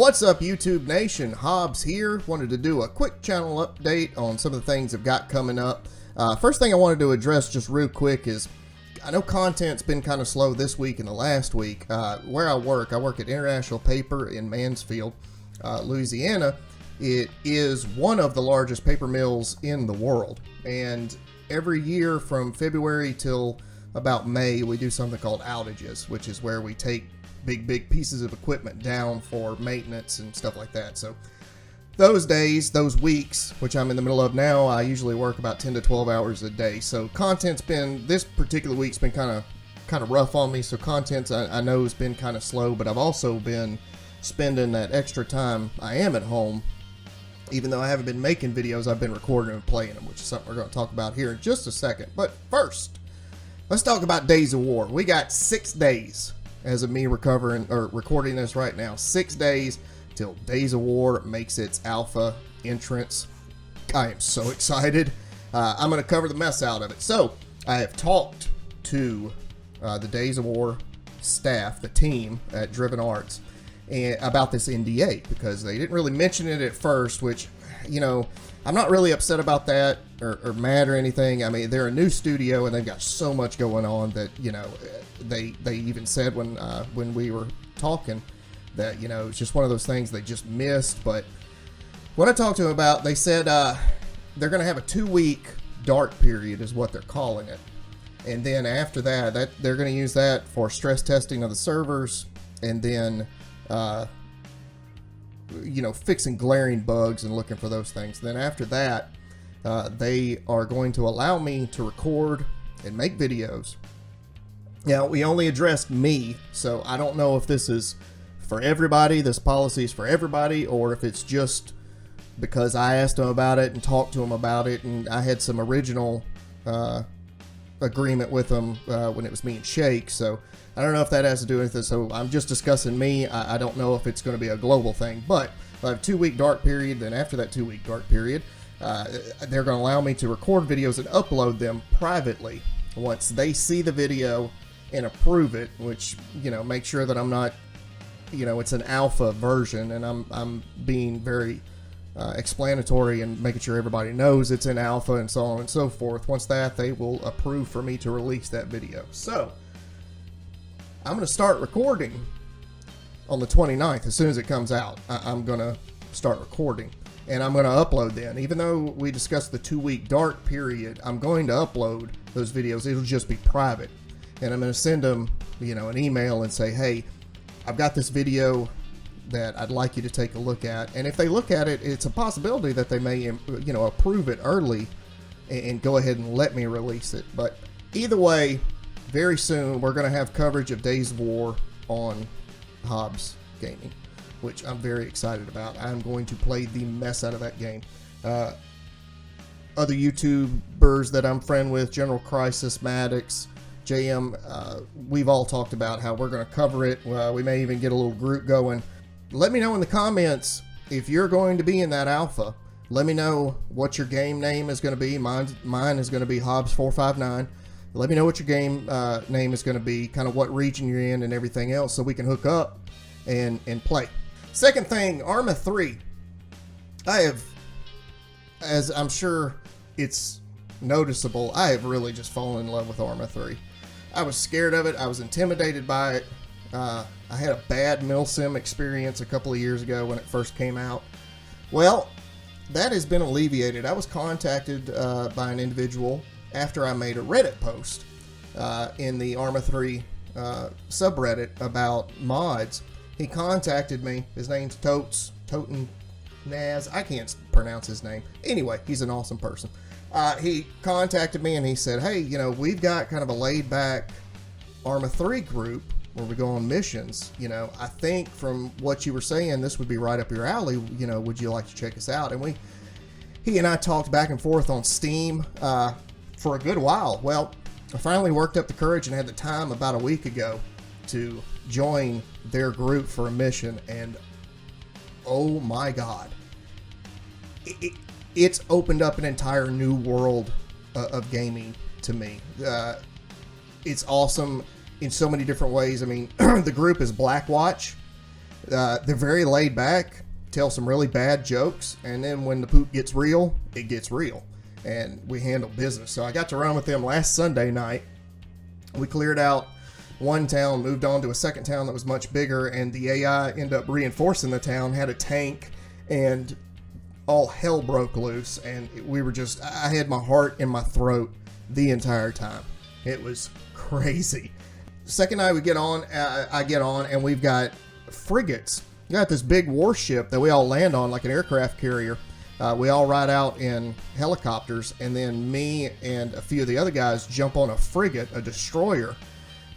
What's up, YouTube Nation? Hobbs here. Wanted to do a quick channel update on some of the things I've got coming up. First thing I wanted to address just real quick is I know content's been kind of slow this week and the last week. Where I work at International Paper in Mansfield, Louisiana. It is one of the largest paper mills in the world, and every year from February till about May we do something called outages, which is where we take big pieces of equipment down for maintenance and stuff like that. So those days, those weeks, which I'm in the middle of now, I usually work about 10 to 12 hours a day. So content's been, this particular week's been kind of rough on me. So content's I know has been kind of slow, but I've also been spending that extra time I am at home. Even though I haven't been making videos, I've been recording and playing them, which is something we're going to talk about here in just a second. But first, let's talk about Days of War. We got 6 days as of me recording this right now. 6 days till Days of War makes its alpha entrance. I am so excited. I'm going to cover the mess out of it. So I have talked to the Days of War staff, the team at Driven Arts, and about this NDA, because they didn't really mention it at first, which, you know, I'm not really upset about that or mad or anything. I mean, they're a new studio and they've got so much going on that, you know, they even said when we were talking that, you know, it's just one of those things they just missed. But what I talked to them about, they said they're going to have a 2-week dark period is what they're calling it. And then after that they're going to use that for stress testing of the servers, and then you know, fixing glaring bugs and looking for those things. Then after that, they are going to allow me to record and make videos. Now, we only addressed me, so I don't know if this is for everybody, this policy is for everybody, or if it's just because I asked them about it and talked to them about it, and I had some original agreement with them when it was me and Shake. So I don't know if that has to do with it. So I'm just discussing me. I don't know if it's going to be a global thing, but I have a 2-week dark period. Then after that 2-week dark period, they're going to allow me to record videos and upload them privately once they see the video and approve it, which, you know, make sure that I'm not, you know, it's an alpha version, and I'm being very explanatory and making sure everybody knows it's in alpha and so on and so forth. Once that, they will approve for me to release that video. So I'm going to start recording on the 29th. As soon as it comes out, I'm going to start recording, and I'm going to upload then. Even though we discussed the 2-week dark period, I'm going to upload those videos. It'll just be private, and I'm going to send them, you know, an email and say, hey, I've got this video that I'd like you to take a look at. And if they look at it, it's a possibility that they may, you know, approve it early and go ahead and let me release it. But either way, very soon we're going to have coverage of Days of War on Hobbs Gaming, which I'm very excited about. I'm going to play the mess out of that game. Other YouTubers that I'm friend with, General Crisis, Maddox, JM, we've all talked about how we're going to cover it. We may even get a little group going. Let me know in the comments if you're going to be in that alpha. Let me know what your game name is going to be. Mine is going to be Hobbs459. Let me know what your game name is going to be, kind of what region you're in and everything else, so we can hook up and play. Second thing, Arma 3. I have, as I'm sure it's noticeable, I have really just fallen in love with Arma 3. I was scared of it. I was intimidated by it. I had a bad milsim experience a couple of years ago when it first came out. Well, that has been alleviated. I was contacted by an individual after I made a Reddit post in the Arma 3 subreddit about mods. He contacted me. His name's Toten Naz. I can't pronounce his name. Anyway, he's an awesome person. He contacted me and he said, hey, you know, we've got kind of a laid back Arma 3 group where we go on missions. You know, I think from what you were saying, this would be right up your alley. You know, would you like to check us out? And he and I talked back and forth on Steam for a good while. Well, I finally worked up the courage and had the time about a week ago to join their group for a mission, and oh my God, it's opened up an entire new world of gaming to me. It's awesome in so many different ways. I mean, the group is Blackwatch. They're very laid back, tell some really bad jokes, and then when the poop gets real, it gets real. And we handle business. So I got to run with them last Sunday night. We cleared out one town, moved on to a second town that was much bigger, and the AI ended up reinforcing the town, had a tank, and all hell broke loose. And we were just, I had my heart in my throat the entire time. It was crazy. Second night we get on, I get on, and we've got frigates. We got this big warship that we all land on like an aircraft carrier. We all ride out in helicopters, and then me and a few of the other guys jump on a frigate, a destroyer,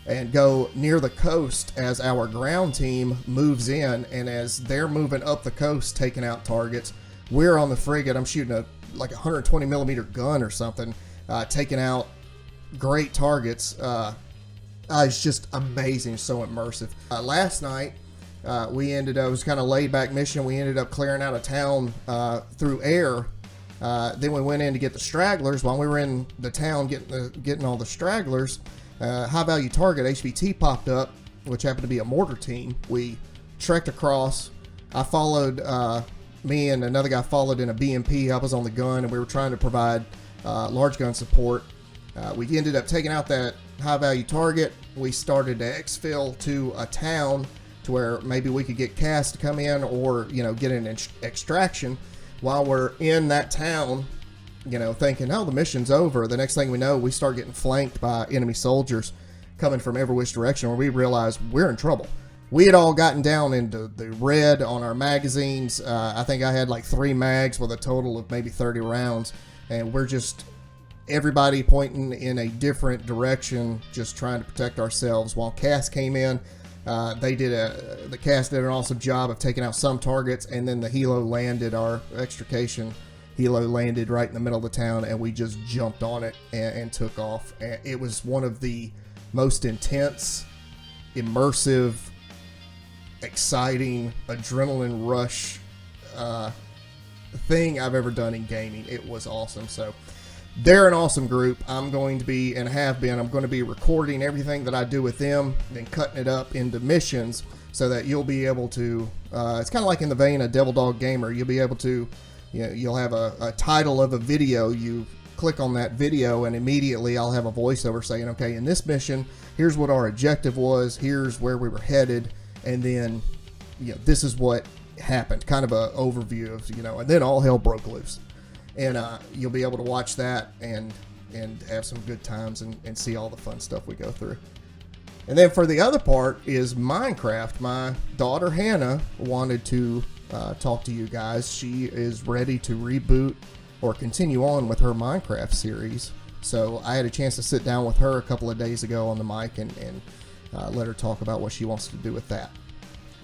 and go near the coast as our ground team moves in. And as they're moving up the coast taking out targets, we're on the frigate. I'm shooting a 120 millimeter gun or something, taking out great targets. It's just amazing, so immersive. Last night we ended up, it was kind of laid back mission. We ended up clearing out a town through air. Then we went in to get the stragglers. While we were in the town getting all the stragglers, high value target HVT popped up, which happened to be a mortar team. We trekked across. I followed, me and another guy followed in a BMP. I was on the gun, and we were trying to provide large gun support. We ended up taking out that high value target. We started to exfil to a town to where maybe we could get CAS to come in, or get an extraction. While we're in that town, thinking, oh, the mission's over. The next thing we know, we start getting flanked by enemy soldiers coming from every which direction, where we realized we're in trouble. We had all gotten down into the red on our magazines. I think I had like 3 mags with a total of maybe 30 rounds, and we're just everybody pointing in a different direction, just trying to protect ourselves. While CAS came in, the CAS did an awesome job of taking out some targets, and then the helo landed, our extrication helo landed right in the middle of the town, and we just jumped on it and took off. And it was one of the most intense, immersive, exciting, adrenaline rush thing I've ever done in gaming. It was awesome. So they're an awesome group. I'm going to be, and have been, I'm going to be recording everything that I do with them, then cutting it up into missions so that you'll be able to, it's kind of like in the vein of Devil Dog Gamer. You'll be able to, you'll have a title of a video. You click on that video, and immediately I'll have a voiceover saying, okay, in this mission, here's what our objective was, here's where we were headed, and then, this is what happened. Kind of an overview of, and then all hell broke loose. And you'll be able to watch that and have some good times and see all the fun stuff we go through. And then for the other part is Minecraft. My daughter Hannah wanted to talk to you guys. She is ready to reboot or continue on with her Minecraft series. So I had a chance to sit down with her a couple of days ago on the mic and let her talk about what she wants to do with that.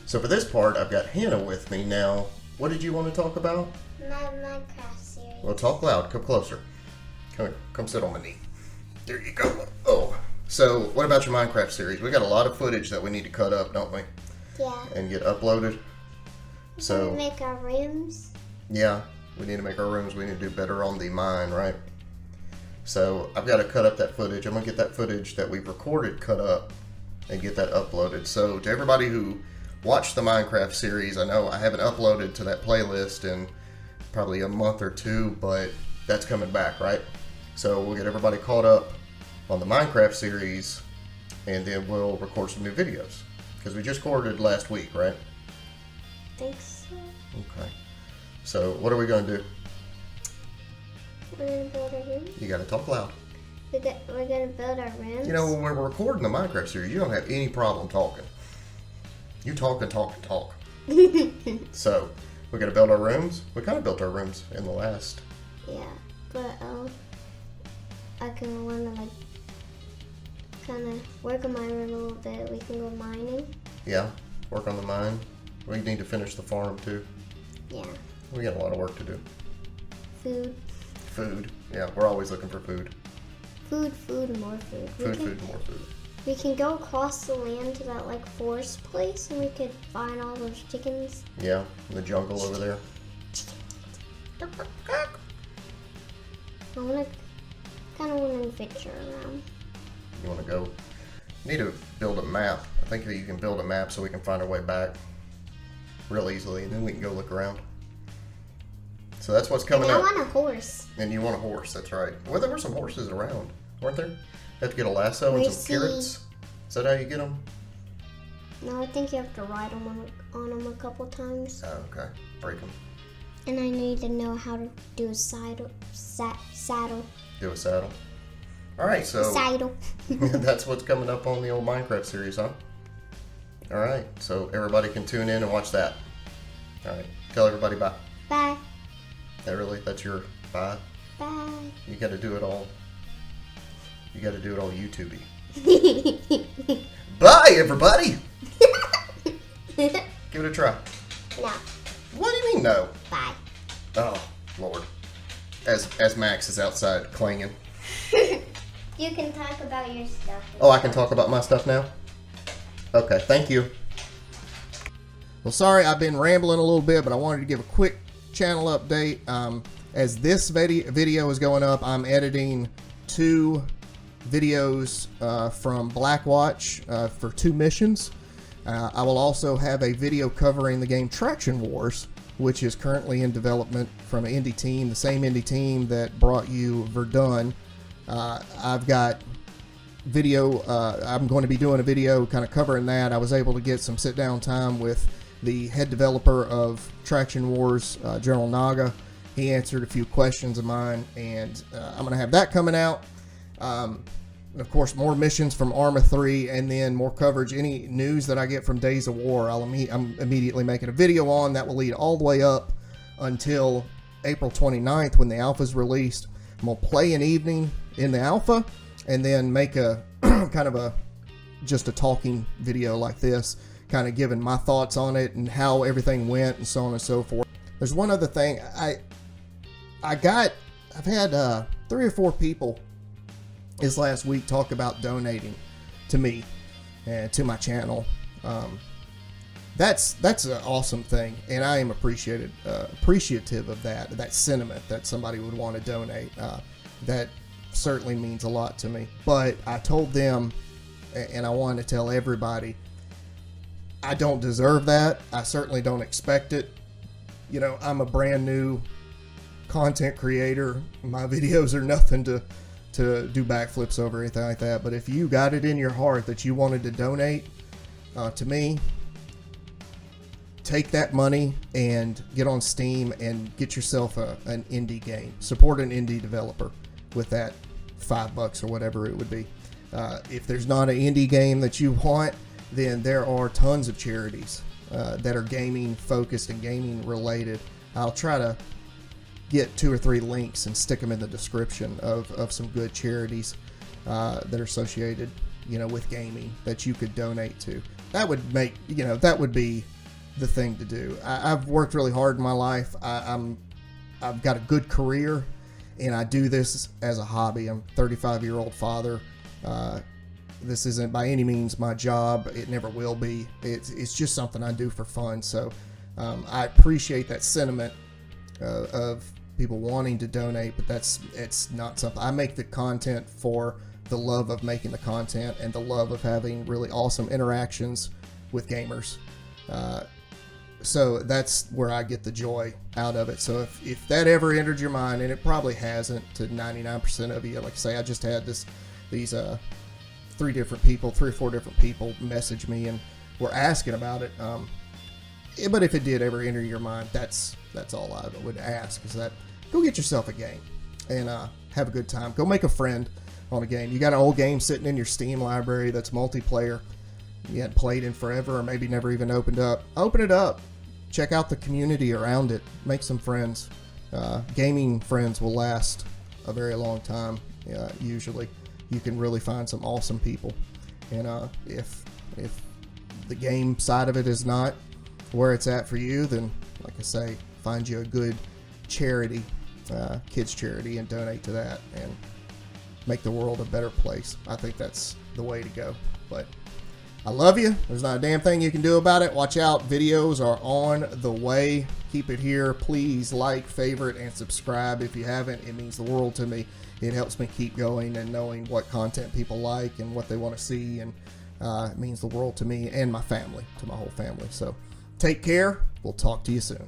So for this part, I've got Hannah with me now. What did you want to talk about? My Minecraft series. Well, talk loud. Come closer. Come here. Come sit on my knee. There you go. Oh. So, what about your Minecraft series? We got a lot of footage that we need to cut up, don't we? Yeah. And get uploaded. So we make our rooms. Yeah, we need to make our rooms. We need to do better on the mine, right? So I've got to cut up that footage. I'm gonna get that footage that we've recorded cut up and get that uploaded. So to everybody who watched the Minecraft series, I know I haven't uploaded to that playlist in probably a month or two, but that's coming back, right? So we'll get everybody caught up on the Minecraft series, and then we'll record some new videos, because we just recorded last week, right? I think so. Okay. So what are we going to do? We're going to build a room. You got to talk loud. We're going to build our rooms. You know, when we're recording the Minecraft series, you don't have any problem talking. You talk and talk and talk. So we're going to build our rooms. We kind of built our rooms in the last. Yeah, but I can want to kind of work on my room a little bit. We can go mining. Yeah, work on the mine. We need to finish the farm too. Yeah. We got a lot of work to do. Food. Food. Yeah, we're always looking for food. Food, and more food. Food, and more food. We can go across the land to that forest place, and we could find all those chickens. Yeah, in the jungle over there. I kind of want to adventure around. You want to go? You need to build a map. I think that you can build a map so we can find our way back. real easily, and then we can go look around. So that's what's coming and up. I want a horse. And you want a horse, that's right. Well, there were some horses around, weren't there? You have to get a lasso and Where's some carrots. Is that how you get them? No, I think you have to ride on them a couple times. Oh, okay. Break them. And I need to know how to do a saddle. Do a saddle. All right, so Saddle. that's what's coming up on the old Minecraft series, huh? All right, so everybody can tune in and watch that. All right, tell everybody bye. Bye. That's your bye? Bye. You got to do it all. You got to do it all YouTube-y. Bye, everybody. Give it a try. No. What do you mean no? Bye. Oh, Lord. As Max is outside clanging. You can talk about your stuff. Oh, I can talk about my stuff now? Okay, thank you. Well, sorry, I've been rambling a little bit, but I wanted to give a quick channel update. As this video is going up, I'm editing 2 videos from Blackwatch for 2 missions. I will also have a video covering the game Traction Wars, which is currently in development from an indie team, the same indie team that brought you Verdun. I've got video, I'm going to be doing a video kind of covering that. I was able to get some sit-down time with the head developer of Traction Wars, General Naga. He answered a few questions of mine, and I'm going to have that coming out. And of course, more missions from Arma 3, and then more coverage. Any news that I get from Days of War, I'm immediately making a video on. That will lead all the way up until April 29th when the alpha is released. I'm going to play an evening in the alpha, and then make a kind of just a talking video like this, kind of giving my thoughts on it and how everything went and so on and so forth. There's one other thing. I've had 3 or 4 people this last week talk about donating to me and to my channel. That's an awesome thing, and I am appreciative of that sentiment that somebody would want to donate. That certainly means a lot to me. But I told them, and I wanted to tell everybody, I don't deserve that. I certainly don't expect it. You know, I'm a brand new content creator. My videos are nothing to do backflips over or anything like that. But if you got it in your heart that you wanted to donate to me, take that money and get on Steam and get yourself an indie game. Support an indie developer with that $5 or whatever it would be. If there's not an indie game that you want, then there are tons of charities that are gaming focused and gaming related. I'll try to get 2 or 3 links and stick them in the description of some good charities that are associated, with gaming that you could donate to. That would make, that would be the thing to do. I've worked really hard in my life. I've got a good career, and I do this as a hobby. I'm a 35-year-old father. This isn't by any means my job. It never will be. It's just something I do for fun. So I appreciate that sentiment of people wanting to donate, but it's not something. I make the content for the love of making the content and the love of having really awesome interactions with gamers. So that's where I get the joy out of it. So if that ever entered your mind, and it probably hasn't to 99% of you, like I say, I just had these 3 or 4 different people message me and were asking about it. But if it did ever enter your mind, that's all I would ask, is that go get yourself a game and have a good time. Go make a friend on a game. You got an old game sitting in your Steam library that's multiplayer you hadn't played in forever, or maybe never even opened up. Open it up. Check out the community around it. Make some friends. Gaming friends will last a very long time. Usually, you can really find some awesome people. And if the game side of it is not where it's at for you, then, like I say, find you a good charity, kids charity, and donate to that and make the world a better place. I think that's the way to go. But I love you. There's not a damn thing you can do about it. Watch out. Videos are on the way. Keep it here. Please like, favorite, and subscribe if you haven't. It means the world to me. It helps me keep going and knowing what content people like and what they want to see. And it means the world to me and my family, to my whole family. So take care, We'll talk to you soon.